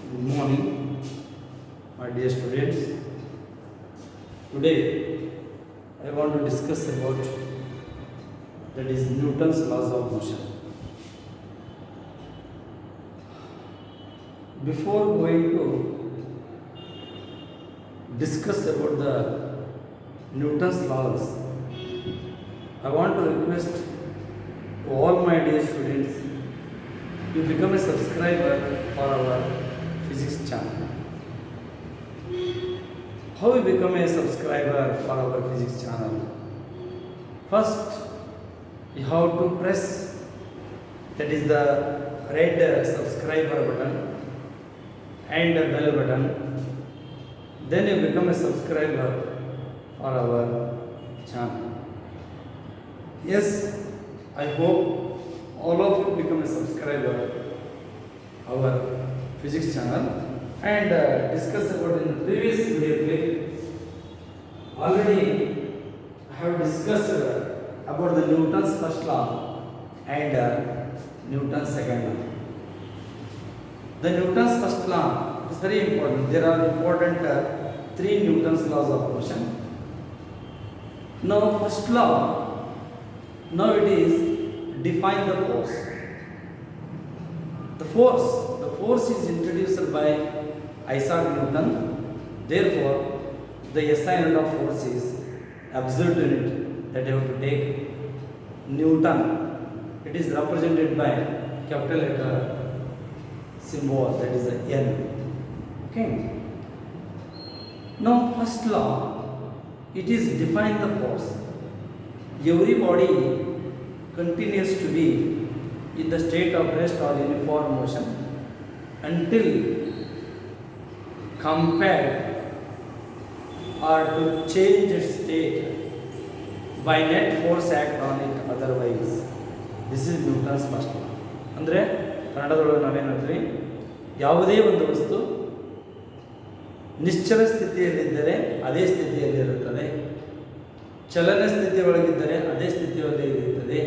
Good morning, my dear students. Today, I want to discuss about that is Newton's laws of motion. Before going to discuss about the Newton's laws, I want to request to all my dear students to become a subscriber for our physics channel. How we become a subscriber for our physics channel? First, you have to press that is the red subscriber button and the bell button. Then you become a subscriber for our channel. Yes, I hope all of you become a subscriber our physics channel and discuss about in the previous video clip. Already I have discussed about the Newton's first law and Newton's second law. The Newton's first law is very important. There are important three Newton's laws of motion. Now first law, now it is define the force. The force is introduced by Isaac Newton. Therefore, the SI unit of force is absolute unit that you have to take Newton. It is represented by capital letter symbol, that is the N. Okay. Now, first law, it is define the force. Every body continues to be in the state of rest or uniform motion until compelled or to change its state by net force act on it otherwise. This is Newton's first law. ಅಂದರೆ ಕನ್ನಡದೊಳಗೆ ನಾವೇನು ಹೇಳ್ತೀವಿ, ಯಾವುದೇ ಒಂದು ವಸ್ತು ನಿಶ್ಚಲ ಸ್ಥಿತಿಯಲ್ಲಿದ್ದರೆ ಅದೇ ಸ್ಥಿತಿಯಲ್ಲಿರುತ್ತದೆ, ಚಲನ ಸ್ಥಿತಿ ಒಳಗಿದ್ದರೆ ಅದೇ ಸ್ಥಿತಿಯಲ್ಲಿ ಇರುತ್ತದೆ.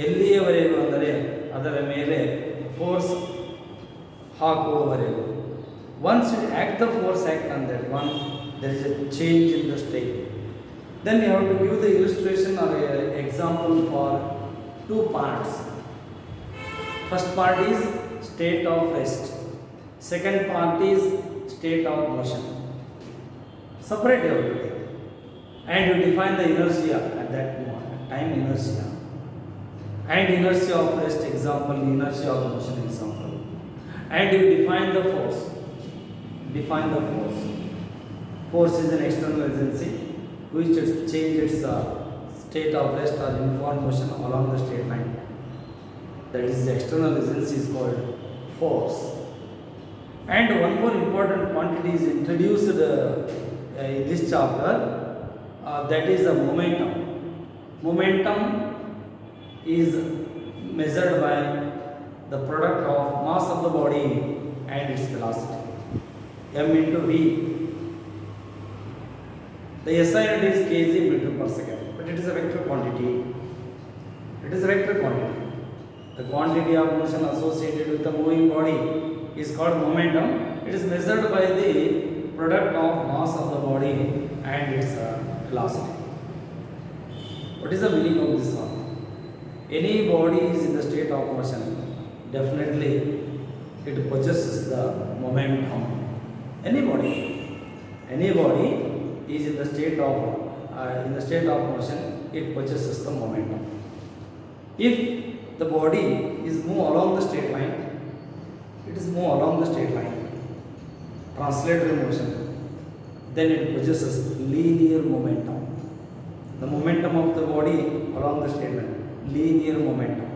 ಎಲ್ಲಿಯವರೆಗೂ ಅಂದರೆ ಅದರ ಮೇಲೆ force ಹಾಕುವವರೆಗೂ. Once you act the force act on that one, there is a change in the state. Then you have to give the illustration or example for two parts. First part is state of rest. Second part is state of motion. Separate you have to take. And you define the inertia at that time, inertia. And inertia of rest example, inertia of motion example. And you define the force. Define the force. Force is an external agency which changes its state of rest or uniform motion along the straight line. That is the external agency is called force. And one more important quantity is introduced in this chapter, that is the momentum. Momentum is measured by the product of mass of the body and its velocity, m into v. The SI unit is kg meter per second, but it is a vector quantity. It is a vector quantity. The quantity of motion associated with the moving body is called momentum. It is measured by the product of mass of the body and its velocity. What is the meaning of this one? Any body is in the state of motion, definitely it possesses the momentum. Any body is in the state of motion, it possesses the momentum. If the body is move along the straight line, it is move along the straight line, translatory motion, then it possesses linear momentum. The momentum of the body along the straight line, linear momentum.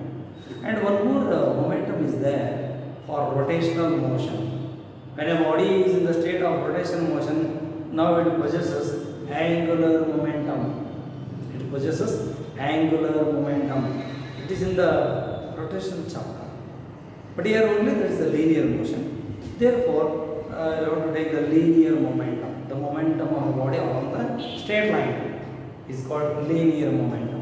And one more momentum is there for rotational motion. When a body is in the state of rotational motion, now it possesses angular momentum. It possesses angular momentum. It is in the rotational chapter. But here only there is the linear motion. Therefore, you have to take the linear momentum. The momentum of the body along the straight line is called linear momentum.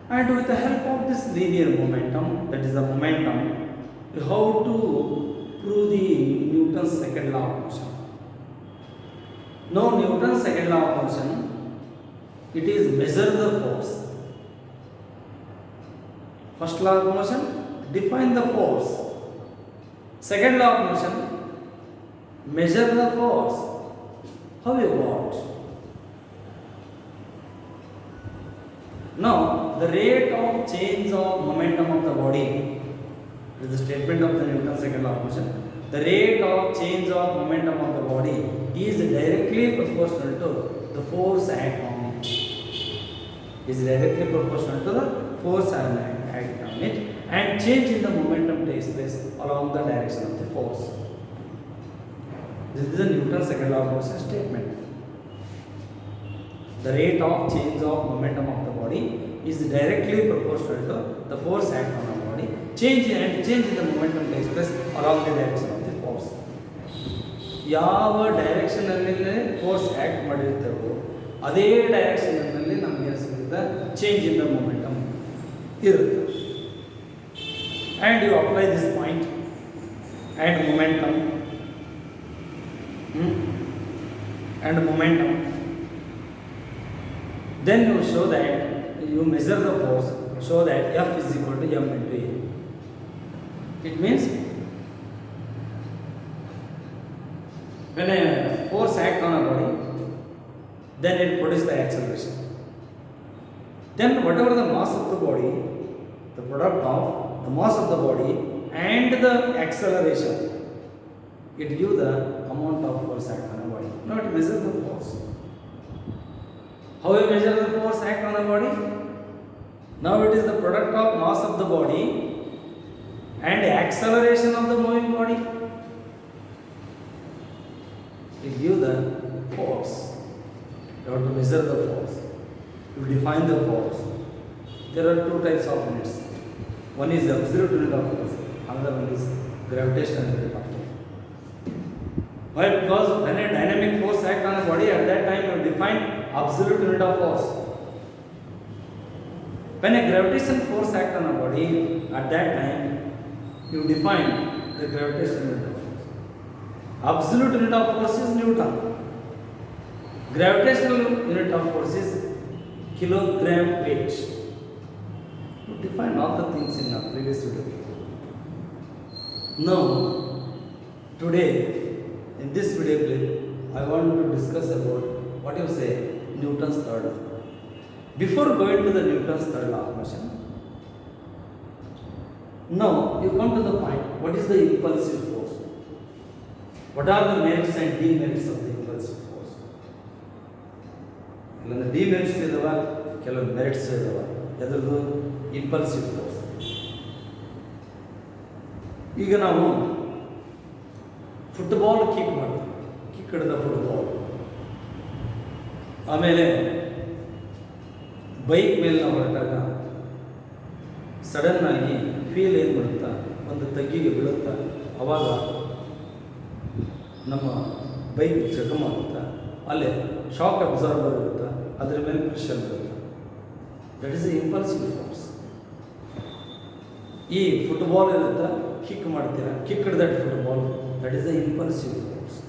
And with the help of this linear momentum, that is the momentum, you have to prove the Newton's second law of motion. Now Newton's second law of motion, it is measure the force. First law of motion, define the force. Second law of motion, measure the force. How you got? Now the rate of change of momentum of the body, it is the statement of the Newton's second law of motion. The rate of change of momentum of the body is directly proportional to the force act on it. Is directly proportional to the force act on it, and change in the momentum takes place along the direction of the force. This is the Newton's second law of motion statement. The rate of change of momentum of the body is directly proportional to the force act on the body. Change in the momentum takes place along the direction of the force. ಯಾವ ಡೈರೆಕ್ಷನಲ್ಲಿ force act ಮಾಡಿರ್ತಾರೋ ಅದೇ ಡೈರೆಕ್ಷನಲ್ಲಿ ನಮಗೆ ಏನು ಸಿಗುತ್ತೆ, change in the momentum ಇರುತ್ತೆ. And you apply this point and momentum then you show that you measure the force, show that F is equal to m into a. It means when a force acts on a body, then it produces the acceleration. Then whatever the mass of the body, the product of the mass of the body and the acceleration, it gives the amount of force act on a body. Now it measures the force. How you measure the force act on a body? Now it is the product of mass of the body and acceleration of the moving body. It gives the force. You have to measure the force. You define the force. There are two types of units. One is absolute unit of force. Another one is gravitational unit of force. Why? Because when a dynamic force acts on a body, at that time you define absolute unit of force. When a gravitational force acts on a body, at that time you define the gravitational unit of force. Absolute unit of force is Newton. Gravitational unit of force is kilogram weight. You define all the things in the previous video. Now, today, in this video clip, I want to discuss about what you say Newton's third law. Before going to the Newton's third law of motion, now you come to the point, what is the impulsive force? What are the merits and demerits of the impulsive force? ಕೆಲವೊಂದು demerits ಇದಾವ, ಕೆಲವೊಂದು merits ಇದಾವ. ಎದ್ರದ್ದು impulsive force. ಈಗ ನಾವು football kick ಮಾಡ್ತೀವಿ, kick ಹಿಡಿದ football. ಆಮೇಲೆ bike ಮೇಲೆ ನಾವು ಹೊರಟಾಗ ಸಡನ್ನಾಗಿ ಫೀಲ್ ಏನು ಬರುತ್ತಾ, ಒಂದು ತಗ್ಗಿಗೆ ಬೀಳುತ್ತಾ, ಆವಾಗ ನಮ್ಮ ಬೈಕ್ ಜಖಮಾಗುತ್ತಾ, ಅಲ್ಲೇ ಶಾಕ್ ಅಬ್ಸಾರ್ಬರ್ ಇರುತ್ತಾ, ಅದರ ಮೇಲೆ ಪ್ರೆಷರ್ ಬರುತ್ತೆ. That is the impulsive force. ಈ ಫುಟ್ಬಾಲ್ ಇರುತ್ತಾ, ಕಿಕ್ ಮಾಡ್ತೀರಾ, ಕಿಕ್ ಹಿಡಿದ football, that is the impulsive force.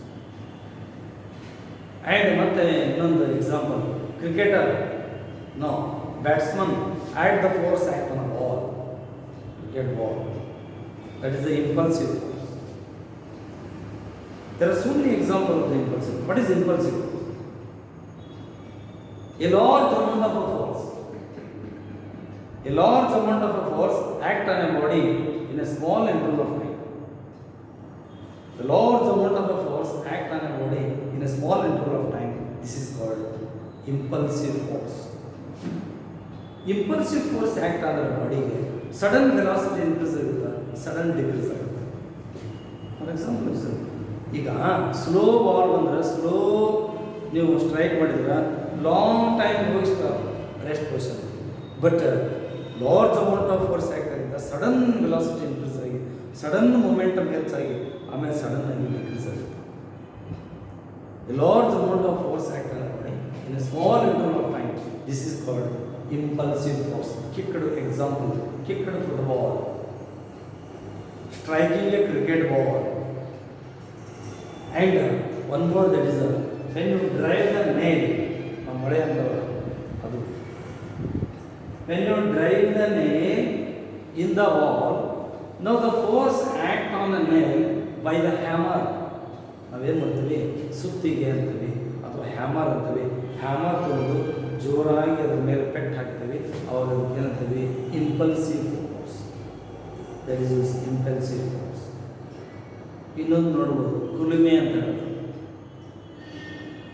And ಮತ್ತೆ ಇನ್ನೊಂದು example, cricketer no batsman add the force act on a ball, cricket ball, that is the impulsive force. There are so many examples of the impulsive. What is impulsive? A large amount of a force. A large amount of a force act on a body in a small interval of time. The large amount of a force act on a body in a small interval of time. This is called impulsive force. Impulsive force act on a body. Sudden velocity increase ಆಗುತ್ತೆ, sudden decrease ಆಗುತ್ತೆ. For example, ಈಗ slow ball ಬಂದರೆ slow ನೀವು strike ಮಾಡಿದ್ರೆ long time ಹೋಗಿ rest position. But large amount of force act ಆಗಿದ್ದ sudden velocity increase ಆಗಿ, sudden momentum ಹೆಚ್ಚಾಗಿ, ಆಮೇಲೆ ಸಡನ್ ಆಗಿ ಡಿಕ್ರೀಸ್ ಆಗುತ್ತೆ. Large amount of force act ಮಾಡಿ in a small interval of time, this is called impulsive force. Kicked example, kicked football, striking a cricket ball. And one more, that is when you drive the nail, ಮಳೆ ಅಂತವ ಅದು, when you drive the nail in the wall, now the force act on the nail by the hammer. ನಾವೇನು ಮಾಡ್ತೀವಿ, ಸುತ್ತಿಗೆ ಅಂತೀವಿ ಅಥವಾ hammer ಅಂತೀವಿ. Hammer ತಗೊಂಡು ಜೋರಾಗಿ ಅದ್ರ ಮೇಲೆ ಪೆಟ್ಟು ಹಾಕ್ತೀವಿ, ಅವಾಗ ಅದಕ್ಕೆ ಏನಂತೀವಿ, impulsive force. That is impulsive force. ಇನ್ನೊಂದು ನೋಡ್ಬೋದು, ಕುಲುಮೆ ಅಂತ ಹೇಳ್ತೀವಿ.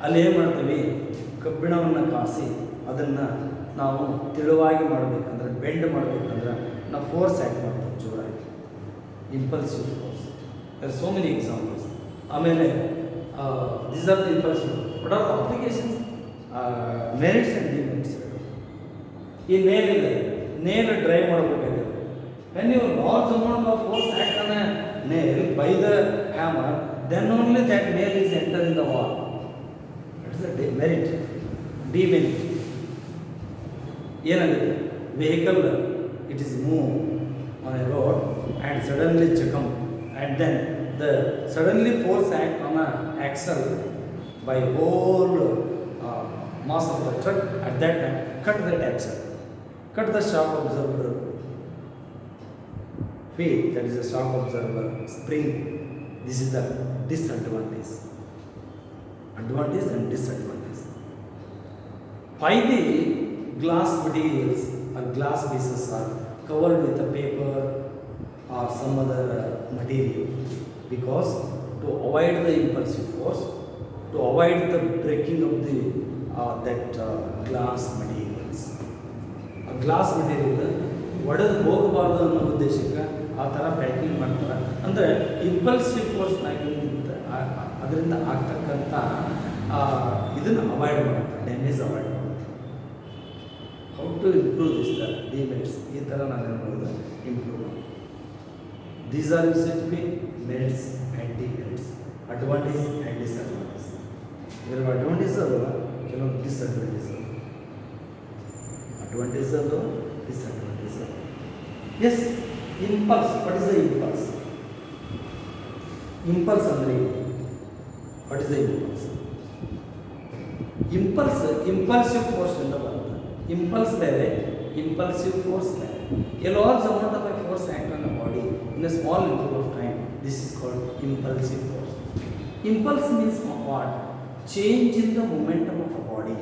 ಅಲ್ಲಿ ಏನು ಮಾಡ್ತೀವಿ, ಕಬ್ಬಿಣವನ್ನು ಕಾಸಿ ಅದನ್ನು ನಾವು ತೆಳುವಾಗಿ ಮಾಡಬೇಕಂದ್ರೆ, ಬೆಂಡ್ ಮಾಡಬೇಕಂದ್ರೆ ನಾವು ಫೋರ್ಸ್ ಆ್ಯಕ್ಟ್ ಮಾಡ್ತೀವಿ ಜೋರಾಗಿ, impulsive force. There so many examples. ಆಮೇಲೆ these are the impulsive. What are the applications? Merits and demerits. ಈ ನೇಲ್ ಇದೆ, ನೇಲ್ ಡ್ರೈವ್ ಮಾಡಬೇಕಾಗಿದೆ. When you large amount of force act on a nail by the hammer, then only that nail is enter in the wall. That is the demerit. Demerit. ಏನಾಗುತ್ತೆ, vehicle it is move on a road and suddenly chakam, and then the suddenly force act on a axle by whole mass of the truck. At that time cut that axle, cut the shock absorber feet, that is a shock absorber spring. This is the disadvantage. Advantage and disadvantage. Why the glass materials or glass pieces are covered with a paper or some other material? Because to avoid the impulsive force, to avoid the breaking of the glass materials. A glass material ಒಡೆದು ಹೋಗಬಾರ್ದು ಅನ್ನೋ ಉದ್ದೇಶಕ್ಕೆ ಆ ಥರ packing ಮಾಡ್ತಾರೆ. ಅಂದರೆ impulsive ಫೋರ್ಸ್ನಾಗಿ ಅದರಿಂದ ಆಗ್ತಕ್ಕಂಥ ಇದನ್ನು ಅವಾಯ್ಡ್ ಮಾಡುತ್ತೆ, ಡ್ಯಾಮೇಜ್ ಅವಾಯ್ಡ್ ಮಾಡುತ್ತೆ. How to improve this the demerits? ಈ ಥರ ನಾವೇನು ಮಾಡೋದು, ಇಂಪ್ರೂವ್ ಮಾಡೋದು. These are use be merits and demerits, advantage and disadvantage. ಇದರ ಅಡ್ವಾಂಟೇಜ್ ಅಲ್ವ, ಕೆಲವೊಂದು ಡಿಸ್ಅಡ್ವಾಂಟೇಜ್ ಅಲ್ವ. ಅಡ್ವಾಂಟೇಜ್ ಅಲ್ವ, disadvantage. Yes, impulse. What is the impulse? Impulse ಅಂದರೆ what is the impulse? Impulse impulsive force ಅಂತ ಬರುತ್ತೆ. ಇಂಪಲ್ಸ್ ಬೇರೆ, ಇಂಪಲ್ಸಿವ್ ಫೋರ್ಸ್ ಬೇರೆ. A large amount of a force act on the body in a small interval of time. This is called impulsive force. Impulse means what? Change in the momentum of a body.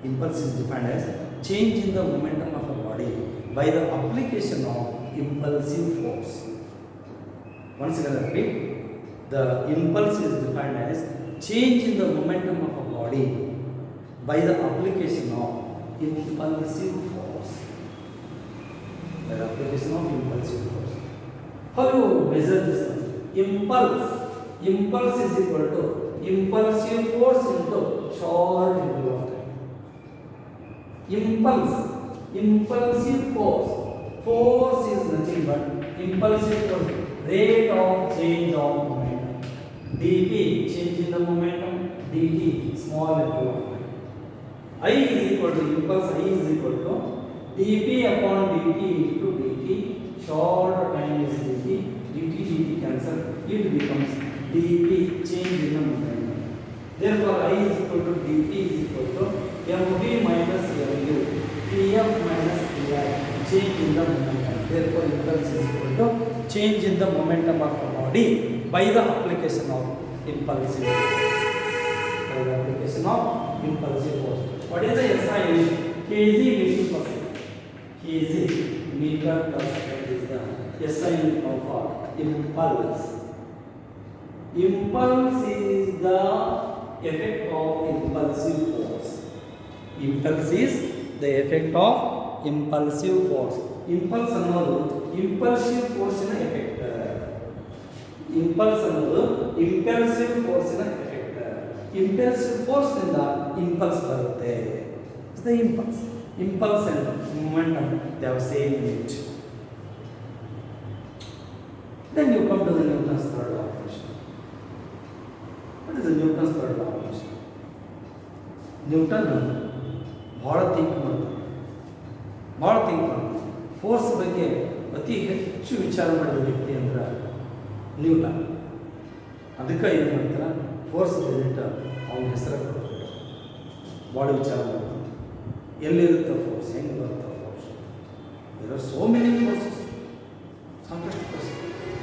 Impulse is defined as change in the momentum of a body by the application of impulsive force. Once again repeat, the impulse is defined as change in the momentum of a body by the application of impulsive force. By the application of impulsive force. How you measure this? Impulse. Impulse is equal to impulsive force into short interval of time. Impulse, impulsive force. Force is nothing but impulsive force, rate of change of momentum. dt, change in the momentum, dt, small interval of time. I is equal to impulse, I is equal to dp upon dt into dt. Short time is dt, dt cancel, it becomes dp, change in the momentum. Therefore, I is equal to dp is equal to mv minus mu, tf minus ti, change in the momentum. Therefore, impulse is equal to change in the momentum of the body by the application of impulsive force. By the application of impulsive force. What is the SI unit? kg meter per second. kg meter per second is the SI unit of impulse. Impulse is the effect of impulsive force. Impulse is the effect of impulsive force. Impulse ಅನ್ನೋದು impulsive force ನ effect. Impulse ಅನ್ನೋದು impulsive force ನ effect. Impulsive force ನಿಂದ impulse ಬರುತ್ತೆ. It's the impulse. Impulse and momentum, they have same unit. Then you come to the Newton's third law of motion. What is the Newton's third law of motion? Newton ಭಾಳ think ಮಾಡ್ತಾನೆ. Force ಬಗ್ಗೆ ಅತಿ ಹೆಚ್ಚು ವಿಚಾರ ಮಾಡಿದ ವ್ಯಕ್ತಿ ಅಂದ್ರೆ Newton. ಅದಕ್ಕೆ ಏನು ಮಾಡ್ತಾರೆ, ಫೋರ್ಸ್ ಯೂನಿಟ್ ಅವನ ಹೆಸರು ಕೊಡ್ತಾರೆ. ಭಾಳ ವಿಚಾರ ಮಾಡ್ತಾರೆ, ಎಲ್ಲಿರುತ್ತೆ ಫೋರ್ಸ್, ಹೆಂಗೆ ಬರುತ್ತೆ force. There are so many forces, ಸಾಕಷ್ಟು ಫೋರ್ಸ್.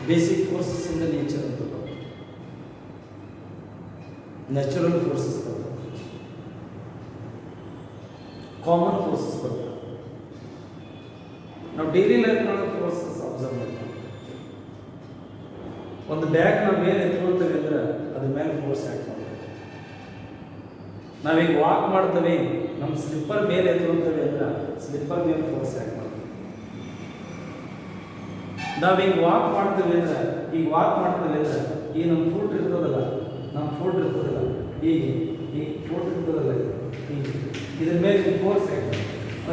ಬೇಸಿಕ್ ಫೋರ್ಸಸ್ ಇಂದ ನೇಚರ್ ಅಂತ ಬರುತ್ತೆ, ನ್ಯಾಚುರಲ್ ಫೋರ್ಸಸ್ ಬರ್ತವೆ, ಕಾಮನ್ ಫೋರ್ಸಸ್ ಬರ್ತವೆ. ನಾವು ಡೈಲಿ ಲೈಫ್ನೊಳಗೆ ಫೋರ್ಸಸ್ ಅಬ್ಸರ್ವ್ ಮಾಡ್ತೀವಿ. ಒಂದು ಬ್ಯಾಗ್ ನಾವು ಮೇಲೆ ಎತ್ಕೊಳ್ತೇವೆ ಅಂದರೆ ಅದ್ರ ಮೇಲೆ ಫೋರ್ಸ್ ಆ್ಯಕ್ಟ್ ಮಾಡ್ತೇವೆ. ನಾವೀಗ ವಾಕ್ ಮಾಡ್ತೇವೆ, ನಮ್ಮ ಸ್ಲಿಪ್ಪರ್ ಮೇಲೆ ಎತ್ಕೊಳ್ತೇವೆ ಅಂದ್ರೆ ಸ್ಲಿಪ್ಪರ್ ಮೇಲೆ ಫೋರ್ಸ್ ಆ್ಯಕ್ಟ್ ಮಾಡ್ತೇವೆ. ನಾವೀಗ ವಾಕ್ ಮಾಡ್ತೇವೆ ಅಂದ್ರೆ, ಈಗ ವಾಕ್ ಮಾಡ್ತೇವೆ ಅಂದ್ರೆ ಈಗ ನಮ್ಮ ಫುಟ್ ಇರ್ತದಲ್ಲ, ನಮ್ಮ ಫುಟ್ ಇರ್ತದಲ್ಲ, ಈಗ ಫುಟ್ ಇರ್ತದಲ್ಲ, ಈಗ ಇದ್ರ ಮೇಲೆ force act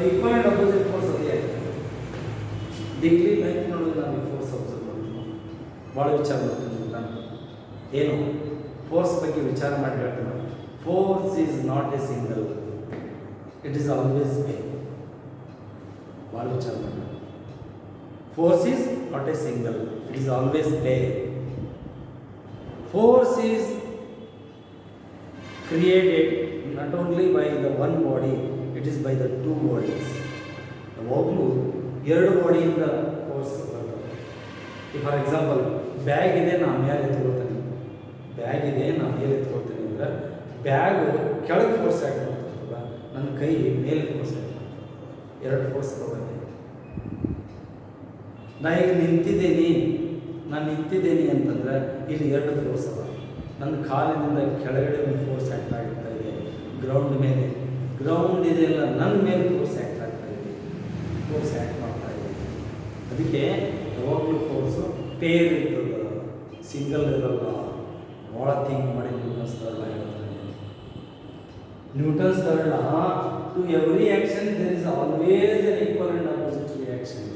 equal and opposite force ಅದೇ ಆಯ್ತು. ಡೈಲಿ ಲೈಫ್ನೊಳಗೆ ನಾವು ಫೋರ್ಸ್ ಅಬ್ಸರ್ವ್ ಮಾಡ್ತೀವಿ. ಭಾಳ ವಿಚಾರ ಮಾಡ್ತೀನಿ ನಾನು. ಏನು ಫೋರ್ಸ್ ಬಗ್ಗೆ ವಿಚಾರ ಮಾಡಿ ಹೇಳ್ತೀನಿ. Force is not A single, it is always pay. ಭಾಳ ವಿಚಾರ ಮಾಡಿ. Force is not A single, it is always pay. Force is created not only by the one body, it is by the two bodies. ಯಾವಾಗಲೂ ಎರಡು ಬಾಡಿಯಿಂದ force ಬರ್ತದೆ. ಈಗ for example bag ಇದೆ, ನಾನು ಮೇಲೆ ಎತ್ಕೊಳ್ತೇನೆ, ಬ್ಯಾಗ್ ಇದೆ, ನಾನು ಮೇಲೆ ಎತ್ಕೊಳ್ತೇನೆ ಅಂದರೆ ಬ್ಯಾಗು ಕೆಳಗೆ ಫೋರ್ಸ್ ಆ್ಯಕ್ಟ್ ಮಾಡ್ತಿರ್ತಲ್ಲ, ನನ್ನ ಕೈ ಮೇಲೆ ಫೋರ್ಸ್ ಆ್ಯಕ್ಟ್ ಮಾಡ್ತದೆ. ಎರಡು ಫೋರ್ಸ್ ಬರುತ್ತೆ. ನಾ ಈಗ ನಾನು ನಿಂತಿದ್ದೀನಿ ಅಂತಂದರೆ ಇಲ್ಲಿ ಎರಡು ಫೋರ್ಸ್ ಅದ. ನನ್ನ ಕಾಲಿನಿಂದ ಕೆಳಗಡೆ ಒಂದು ಫೋರ್ಸ್ ಆ್ಯಕ್ಟ್ ಆಗ್ತಾ ಇದೆ, ಗ್ರೌಂಡ್ ಮೇಲೆ. ಗ್ರೌಂಡ್ ಇದೆಯಲ್ಲ, ನನ್ನ ಮೇಲೆ ಫೋರ್ಸ್ ಆ್ಯಕ್ಟ್ ಆಗ್ತಾ ಇದೆ, ಫೋರ್ಸ್ ಆ್ಯಕ್ಟ್ ಮಾಡ್ತಾ ಇದೆ. ಅದಕ್ಕೆ ಯಾವಾಗಲೂ ಫೋರ್ಸು ಪೇರ್ ಇರ್ತದೆ, ಸಿಂಗಲ್ ಇರಲ್ಲ. ಭಾಳ ಥಿಂಕ್ ಮಾಡಿ ನ್ಯೂಟನ್ಸ್ ಥರ್ಡ್ ಲಾ ಹೇಳ್ತಾನೆ. Newton's third law, to every action there is always an equal and opposite reaction.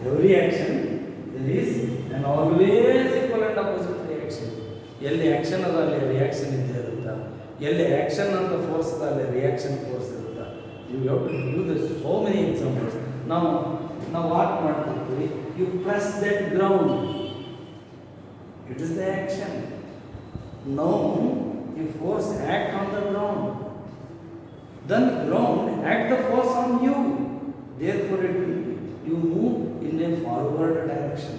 Every action there is an always equal and opposite reaction. ಎಲ್ಲಿ action ಅದ ಅಲ್ಲಿ reaction ಇದ್ದೇ ಇರುತ್ತೆ. ಎಲ್ಲಿ ಆ್ಯಕ್ಷನ್ ಅಂತ force ಅದ ಅಲ್ಲಿ ರಿಯಾಕ್ಷನ್ ಫೋರ್ಸ್ ಇರುತ್ತೆ. You have to give the so many examples. ನಾವು ವಾಕ್ ಮಾಡ್ತಿರ್ತೀವಿ, you press that ground, it is the action. Now you force act on the ground, then ground act the force on you. Therefore it you move in a forward direction,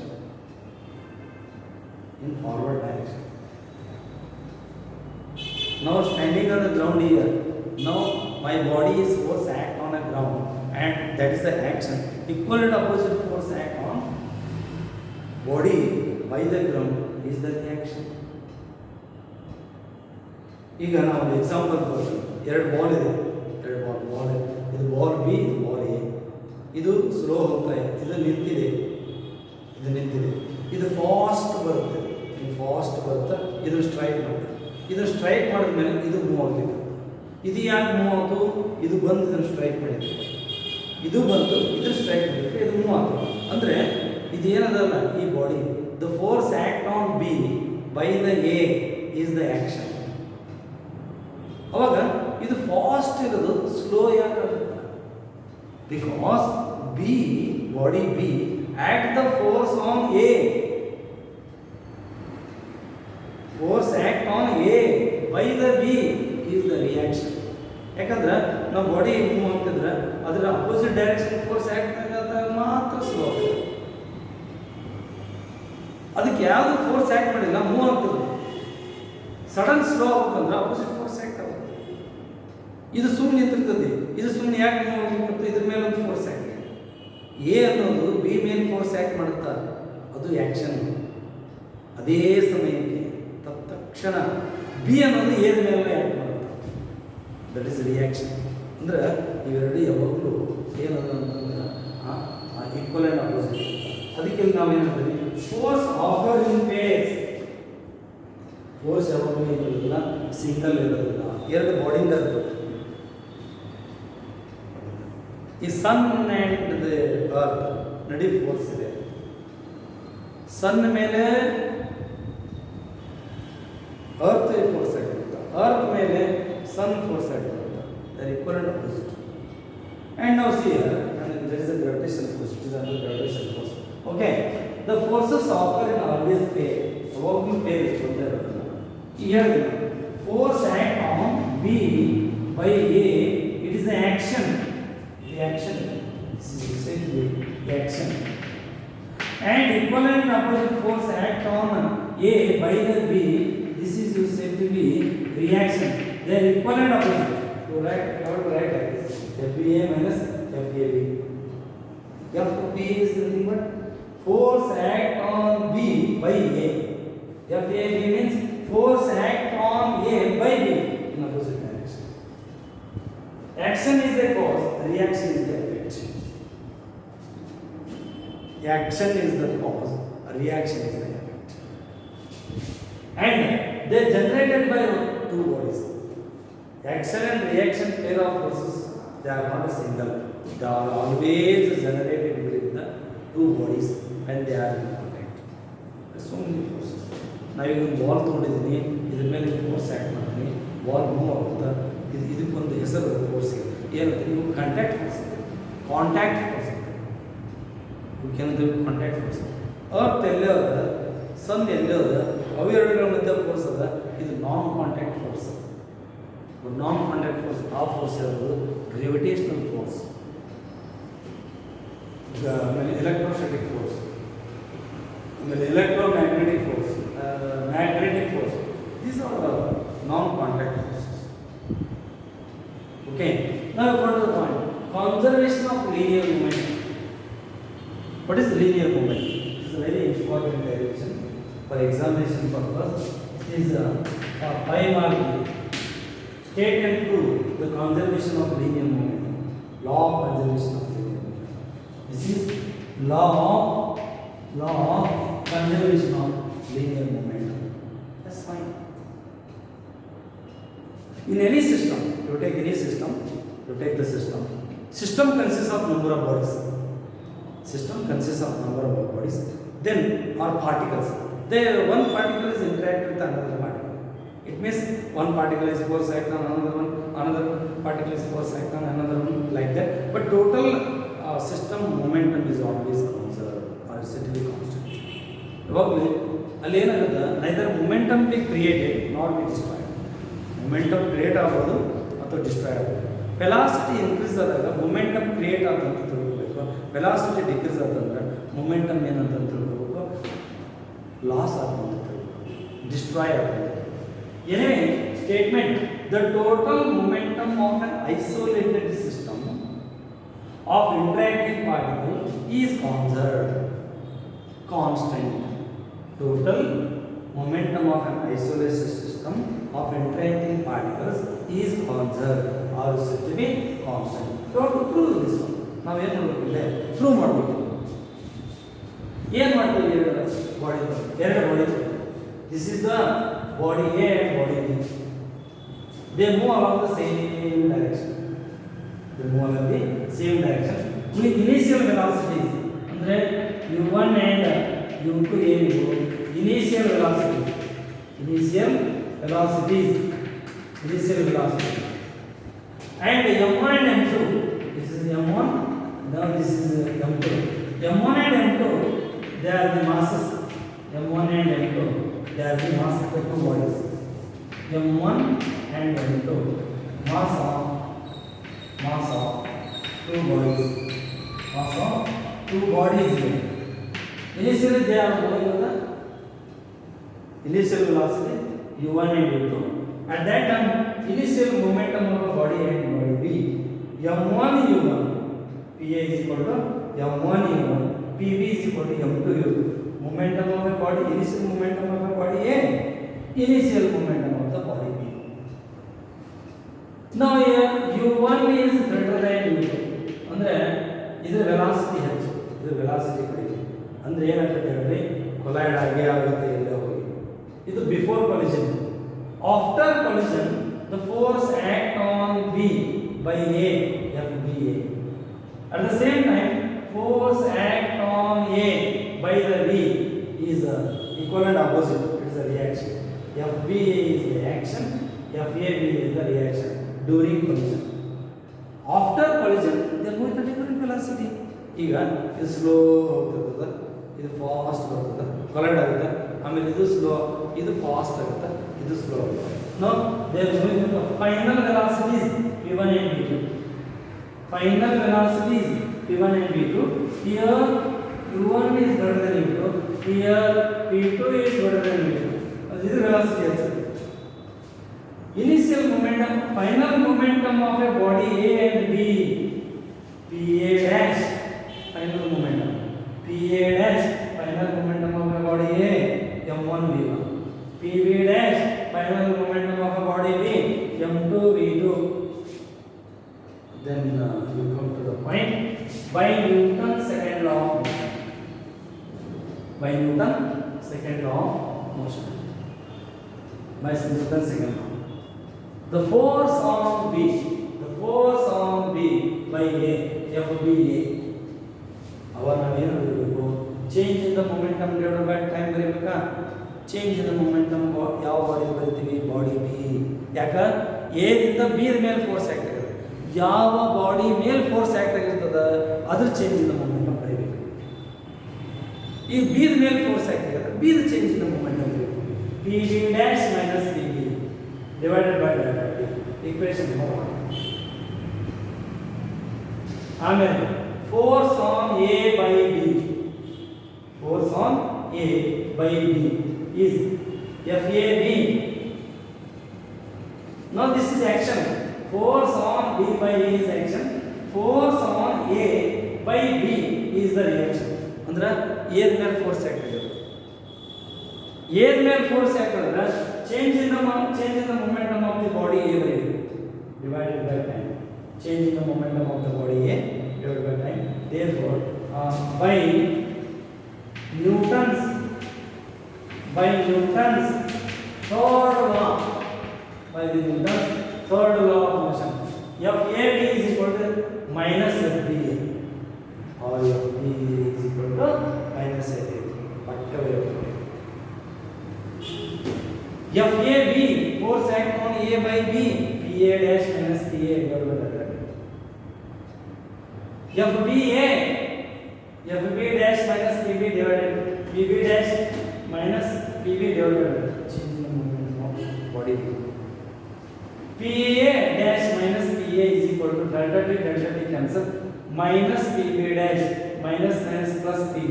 in forward direction. Now standing on the ground here, now my body is force act on a ground, and that is the action. Equal and opposite force act on body by the ground is the reaction. ಈಗ ನಾವು ಒಂದು example ಕೊಡ್ತೀವಿ. ಎರಡು ball ಇದೆ, ಇದು ball B, ಇದು ball A. ಇದು slow ಹೋಗ್ತಾ ಇದೆ, ಇದು ನಿಂತಿದೆ, ಇದು ಫಾಸ್ಟ್ ಬರುತ್ತೆ, ಇದು ಸ್ಟ್ರೈಕ್ ಮಾಡುತ್ತೆ. ಇದು ಸ್ಟ್ರೈಕ್ ಮಾಡಿದ್ಮೇಲೆ ಇದು ಮೂವ್ ಆಗಲಿಕ್ಕೆ. ಇದು ಯಾಕೆ ಮೂವ್ ಆಯಿತು? ಇದು ಬಂದು ಇದನ್ನು ಸ್ಟ್ರೈಕ್ ಮಾಡಿದೆ, ಇದು ಬಂತು, ಇದು ಸ್ಟ್ರೈಕ್ ಮಾಡಿದ್ರೆ ಇದು ಮೂವ್ ಆಯಿತು. ಅಂದರೆ ಇದೇನದಲ್ಲ, ಈ body the force act on B by the A is the action. ಅವಾಗ ಇದು ಫಾಸ್ಟ್ ಇರೋದು slow ಯಾಕಾಗುತ್ತೆ? Because B, body B, act the force on A. Force act on A by the B is the reaction. ಯಾಕಂದ್ರೆ ನಾವು body move ಆಗ್ತಿದ್ರೆ ಅದರ opposite direction force act ಆದಾಗ ಮಾತ್ರ slow ಆಗುತ್ತೆ. ಅದಕ್ಕೆ ಯಾವುದು ಫೋರ್ಸ್ ಆ್ಯಕ್ಟ್ ಮಾಡಿಲ್ಲ, ಮೂವ್ ಆಗ್ತದೆ. ಸಡನ್ ಸ್ಲೋ ಆಗ್ಬೇಕಂದ್ರೆ ಅಪೋಸಿಟ್ ಫೋರ್ಸ್ ಆ್ಯಕ್ಟ್ ಆಗುತ್ತೆ. ಇದು ಸುಮ್ಮನೆ ನಿಂತಿರ್ತದೆ, ಇದು ಸುಮ್ಮನೆ ಯಾಕೆ ಮೂವ್ ಆಗಬೇಕು? ಇದ್ರ ಮೇಲೆ ಒಂದು ಫೋರ್ಸ್ ಆ್ಯಕ್ಟ್. ಎ ಅನ್ನೋದು ಬಿ ಮೇಲೆ ಫೋರ್ಸ್ ಆ್ಯಕ್ಟ್ ಮಾಡುತ್ತಾ, ಅದು ಆ್ಯಕ್ಷನ್. ಅದೇ ಸಮಯಕ್ಕೆ ತಕ್ಷಣ ಬಿ ಅನ್ನೋದು ಎ ಮೇಲೆ ಆ್ಯಕ್ಟ್ ಮಾಡುತ್ತೆ, ದಟ್ ಈಸ್ ರಿಯಾಕ್ಷನ್. ಅಂದ್ರೆ ಇವೆರಡು ಯಾವಾಗಲೂ ಏನದು ಅಂತಂದ್ರೆ ಈಕ್ವಲ್ ಆ್ಯಂಡ್ ಅಪೋಸಿಟ್. ಅದಕ್ಕೆ ನಾವು ಏನಂತೀವಿ, force offer in pairs. Force ಯಾವಾಗಲೂ ಏನಿರೋದಿಲ್ಲ, ಸಿಂಗಲ್ ಇರೋದಿಲ್ಲ, ಎರಡು ಬಾಡಿಯಿಂದ ಇರ್ತದೆ. ಈ ಸನ್ ಆ್ಯಂಡ್ ದ ಅರ್ತ್ ನಡಿ ಫೋರ್ಸ್ ಇದೆ. ಸನ್ ಮೇಲೆ ಅರ್ತ್ ಫೋರ್ಸ್ ಆಗಿರುತ್ತೆ, ಅರ್ತ್ ಮೇಲೆ ಸನ್ ಫೋರ್ಸ್ ಆಗಿರುತ್ತೆ. They're equal and opposite. And ನಾವು see there is a gravitational force, it is under gravitational force. Okay, the forces occur in always pair. ಯಾವಾಗಲೂ ಬೇರೆ ತೊಂದರೆ ಇರೋದಿಲ್ಲ. ಈಗ ಹೇಳಿದೆ force act on B by A, it is the action. The action is said to be action. And equivalent and opposite force act on A by the B. This is said to be reaction. They are equivalent opposite. To write, how to write like this: FBA minus FAB. FB is nothing but force act on B by A. FAB means force act on A by B in opposite direction. Action is the cause, reaction is the effect. Action is the cause, reaction is the effect. And they are generated by two bodies. Action and reaction pair of forces, they are not a single. They are always generated within the two bodies when they are in contact. There are so many forces. Now you can ball ತೊಗೊಂಡಿದ್ದೀನಿ, ಇದ್ರ ಮೇಲೆ force act ಮಾಡ್ತೀನಿ, ball move ಆಗುತ್ತೆ. ಇದಕ್ಕೊಂದು ಹೆಸರು force ಏನಂತ ನೀವು contact force ಇದೆ, ಕಾಂಟ್ಯಾಕ್ಟ್ ಫೋರ್ಸ್ ಇದೆ. ಏನಂದ್ರೆ ಕಾಂಟ್ಯಾಕ್ಟ್ ಫೋರ್ಸ್. ಅರ್ತ್ ಎಲ್ಲೇ ಅದ, ಸನ್ ಎಲ್ಲೇ ಅದ, ಅವೆರಡುಗಳ ಮಧ್ಯೆ ಫೋರ್ಸ್ ಅದ. ಇದು non contact force. Non contact force, ಆ ಫೋರ್ಸ್ ಇರೋದು ಗ್ರಾವಿಟೇಷನಲ್ ಫೋರ್ಸ್. ಆಮೇಲೆ ಎಲೆಕ್ಟ್ರೋಸ್ಟಾಟಿಕ್ ಫೋರ್ಸ್, ಆಮೇಲೆ electromagnetic force, magnetic force. These are the non contact forces. Okay, now we come to the point. Conservation of linear movement. What is linear movement? It is a very important direction for examination purpose. It is 5 mark. State and prove the conservation of linear movement. Law of conservation of linear movement. This is law of conservation of linear movement. That's fine. In any system, you take any system, you take the system. System consists of number of bodies. System consists of number of bodies. Then are particles. There one particle is interact with another particle. It means one particle is force act on another one, another particle is force act on another one, like that. But total system momentum is always conserved or said to be constant. ಯಾವಾಗಲೂ ಅಲ್ಲಿ ಏನಾಗುತ್ತೆ, neither momentum be created nor be destroyed. Momentum create ಆಗ್ಬೋದು ಅಥವಾ destroy ಆಗ್ಬೋದು. Velocity increase ಆದಾಗ momentum create ಆದಂತ ತಿಳ್ಕೊಬೇಕು. Velocity decrease ಆದಂದ್ರೆ momentum ಏನಂತ ತಿಳ್ಕೊಬೇಕು, ಲಾಸ್ ಆದಂತ ತಿಳ್ಕೊಬೇಕು, ಡಿಸ್ಟ್ರಾಯ್ ಆಗುತ್ತೆ. ಏನೇ statement, the total momentum of an isolated system of interacting particle is conserved constant. Total momentum of an isolated system of interacting particles is conserved or said to be constant. So to prove this one, now ಏನು ಮಾಡಬೇಕಿಲ್ಲ, prove ಮಾಡಬೇಕು. ಏನು ಮಾಡ್ತೀವಿ, ಎರಡು body. This is the body A and body B. They move along the same direction. They move along the same direction. Initial velocities ಅಂದರೆ u1 and u2 ಏನಿದೆ, initial velocity, initial velocities, and m1 and m2. This is m1, now this is m2. m1 and m2, they are the masses. m1 and m2, they are the mass of the two bodies. m1 and m2, mass of two bodies, mass of two bodies. Initially they are going on the initial velocity u1 and u2. At that time, initial momentum of a body and body B, m1 u1, Pa is equal to m1 u1, Pb is equal to m2 u2. Momentum of a body, initial momentum of a body A, initial momentum of the body B. Now here u1 is greater than u2. ಅಂದ್ರೆ ಇದರ velocity ಹೆಚ್ಚು, ಇದರ velocity ಕಡಿಮೆ. ಅಂದ್ರೆ ಏನಾಗುತ್ತೆ ಅಂದ್ರೆ collide ಆಗೇ ಆಗುತ್ತೆ ಎಲ್ಲ ಹೋಗಿ. ಇದು before collision. After collision the force act on B by A, FBA. At the same time, force act on A by the B is equivalent opposite. It is a reaction. FBA is the action, FAB is the reaction during collision. After collision, they are going to different velocity. ಈಗ ಇದು slow ಹೋಗ್ತಿರ್ತದೆ, ಇದು fast ಬರ್ತದೆ, collide ಆಗುತ್ತೆ. ಆಮೇಲೆ ಇದು slow, ಇದು fast ಆಗುತ್ತೆ, ಇದು ಸ್ಲೋ ಆಗುತ್ತೆ. No they are moving with the final velocities v1 and v2. Final velocities v1 and v2. Here u1 is greater than u2. Here v2 is greater than v2. This is velocity also. Initial momentum, final momentum of a body A and B. PA dash, final momentum. PA dash, final momentum of a body A, m1 v1. PB dash, final momentum of a body B, m2 v2. Then you come to the point by Newton's second law of motion. By Newton's second law of motion. By Newton's second law. The force on B by A, FBA. ಅವಾಗ ನಾವೇನು ಬರೀಬೇಕು? Change in the momentum divided by time ಬರೀಬೇಕಾ? Change in the momentum ಯಾವ body ಬರೀತೀವಿ? Body B. ಯಾಕ A ದಿಂದ B ಮೇಲೆ force act ಆಗುತ್ತೆ. ಯಾವ ಬಾಡಿ ಮೇಲೆ ಫೋರ್ಸ್ ಆಕ್ಟ್ ಆಗಿರ್ತದ ಅದ್ರ ಚೇಂಜ್ ಇನ್ ದ ಮೊಮೆಂಟಮ್ ಬರೀಬೇಕು. ಈ ಬಿ ಮೇಲೆ ಫೋರ್ಸ್ ಆಕ್ಟ್ ಆಗುತ್ತೆ, B change in the momentum ಬರೀಬೇಕು. P B dash minus P B divided by equation number 1. ಆಮೇಲೆ force on A by B. Force on A by B is FAB. Now this is action. Force on B by A is action. Force on A by B is the reaction. ಅಂದ್ರೆ A ಮೇಲೆ force act ಆಗುತ್ತೆ. A ಮೇಲೆ force act ಆದ್ರೆ change in the momentum of the body A by B divided by time. Change in the momentum of the body A divided by time. Therefore, by Newton's third law, of motion, FAB is equal to minus FBA, or FB is equal to minus FA. FAB force act on A by B, PA dash minus PA divided by that. FB dash minus PB divided PB dash minus PB divided change in the momentum of body. PA dash minus PA is equal to delta T cancel minus PB dash minus plus PB.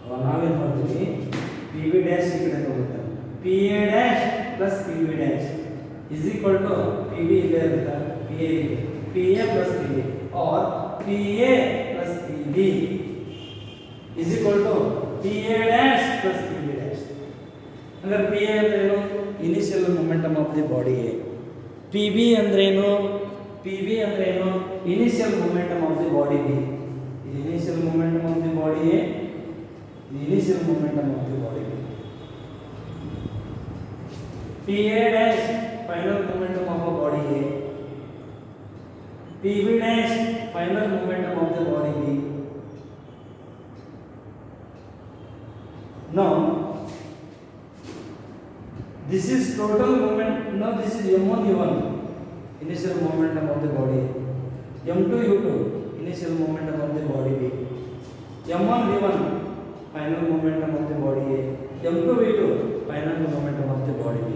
अब नावे ಮಾಡ್ತೀವಿ PB dash ಈ ಕಡೆ ತಗೊಳ್ತಾರೆ. PA dash plus PB dash is equal to PB ಇಲ್ಲೇ ಇರುತ್ತೆ, PA plus PB or PA plus PB is equal to PA dash plus PB dash. अगर PA ಅಂದ್ರೆ ಏನು? Initial momentum of the body A. PB ಅಂದ್ರೆ ಏನು? PB ಅಂದ್ರೆ ಏನು? Initial momentum of the body B. Initial momentum of the body A. Initial momentum of the body B. PA dash final momentum of a body A. PB dash final momentum of the body B. Now this is total moment. Now this is m1 u1 initial momentum of the body, m2 u2 initial momentum of the body B, m1 v1 final momentum of the body A, m2 v2 final momentum of the body B.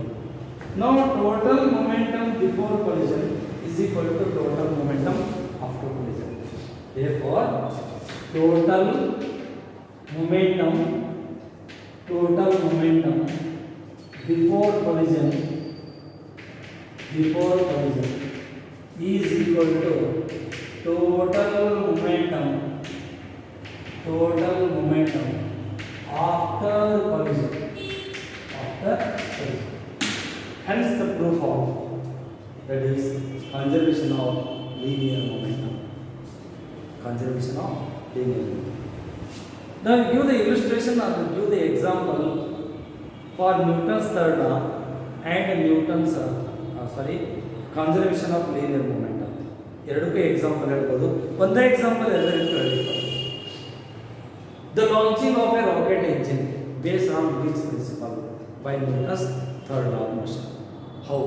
Now total momentum before collision is equal to total momentum after collision. Therefore, total momentum before collision is equal to total momentum after collision. Hence the proof of that is conservation of linear momentum. Now give the illustration or give the example for Newton's third law and Newton's conservation of linear momentum. ಎರಡಕ್ಕೂ example ಹೇಳ್ಬೋದು. ಒಂದೇ example ಎಲ್ಲರಿಗೂ ಹೇಳ್ಬೋದು. The launching of a rocket engine based on Fick's principle by Newton's third law of motion. How?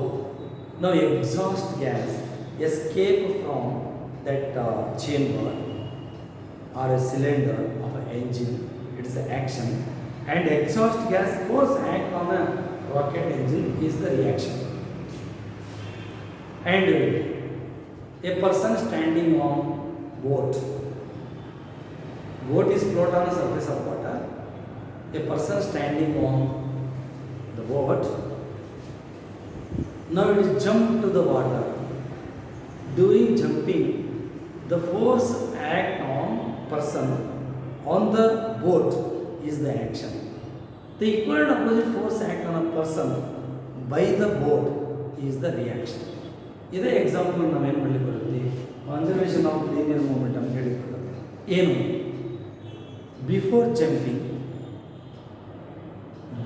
Now exhaust gas escape from that chamber or a cylinder of an engine, it is the action, and exhaust gas force act on a rocket engine is the reaction. And a person standing on boat. Boat is float on the surface of water. A person standing on the boat. Now it is jumped to the water. During jumping, the force act on person on the boat is the action. The equal and opposite force act on a person by the boat is the reaction. ಇದೇ example ನಾವೇನು ಮಾಡಲಿಕ್ಕೆ ಬರುತ್ತೆ, conservation of linear momentum ಹೇಳಿಕ್ಕೆ ಬರುತ್ತೆ. ಏನು? Before jumping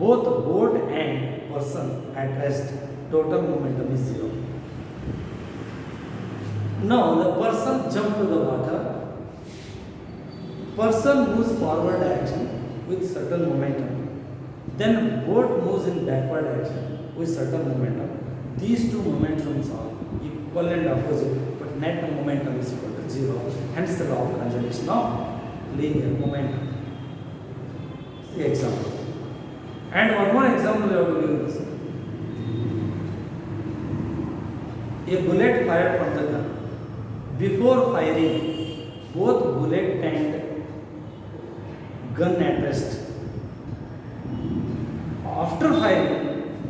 both boat and person at rest, total momentum is zero. Now the person jump to the water. Person moves forward direction with certain momentum. Then boat moves in backward direction with certain momentum. These two momentums are equal and opposite, but net momentum is equal to zero. Hence the law of conservation of linear momentum. The example. And one more example I will use. A bullet fired from the gun. Before firing, both bullet and gun at rest. After firing,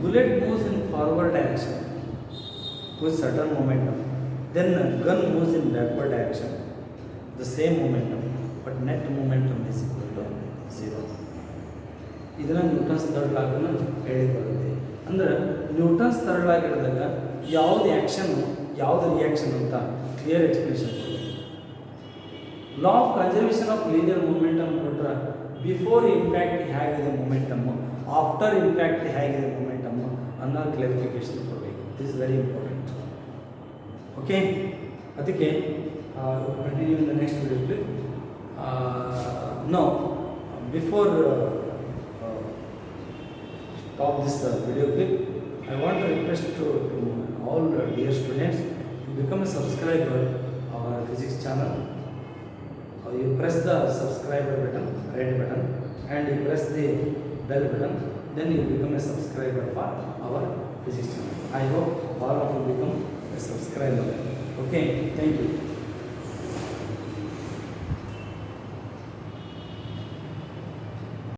bullet moves in forward direction with certain momentum. Then gun moves in backward direction, the same momentum, but net momentum is equal to zero. ಇದನ್ನು Newton's third ಲಾಗನ್ನು ಹೇಳಿ ಬರುತ್ತೆ. ಅಂದರೆ Newton's third log ಹೇಳಿದಾಗ ಯಾವುದು action ಯಾವುದು reaction ಅಂತ clear explanation ಕೊಡಿ. Law of conservation of linear momentum ಕೊಟ್ಟರೆ ಬಿಫೋರ್ ಇಂಪ್ಯಾಕ್ಟ್ ಹೇಗಿದೆ ಮೂಮೆಂಟಮ್ಮು, ಆಫ್ಟರ್ ಇಂಪ್ಯಾಕ್ಟ್ ಹೇಗಿದೆ ಮೂಮೆಂಟಮ್ಮು ಅನ್ನೋ ಕ್ಲಾರಿಫಿಕೇಶನ್ ಕೊಡಬೇಕು. This is very important. Okay, ಅದಕ್ಕೆ continue in the next video clip. No before stop this video clip, I want to request to all dear students to become a subscriber of our physics channel. You press the subscriber button, red button, and you press the bell button, then you become a subscriber for our physics channel. I hope all of you become a subscriber. Okay, thank you.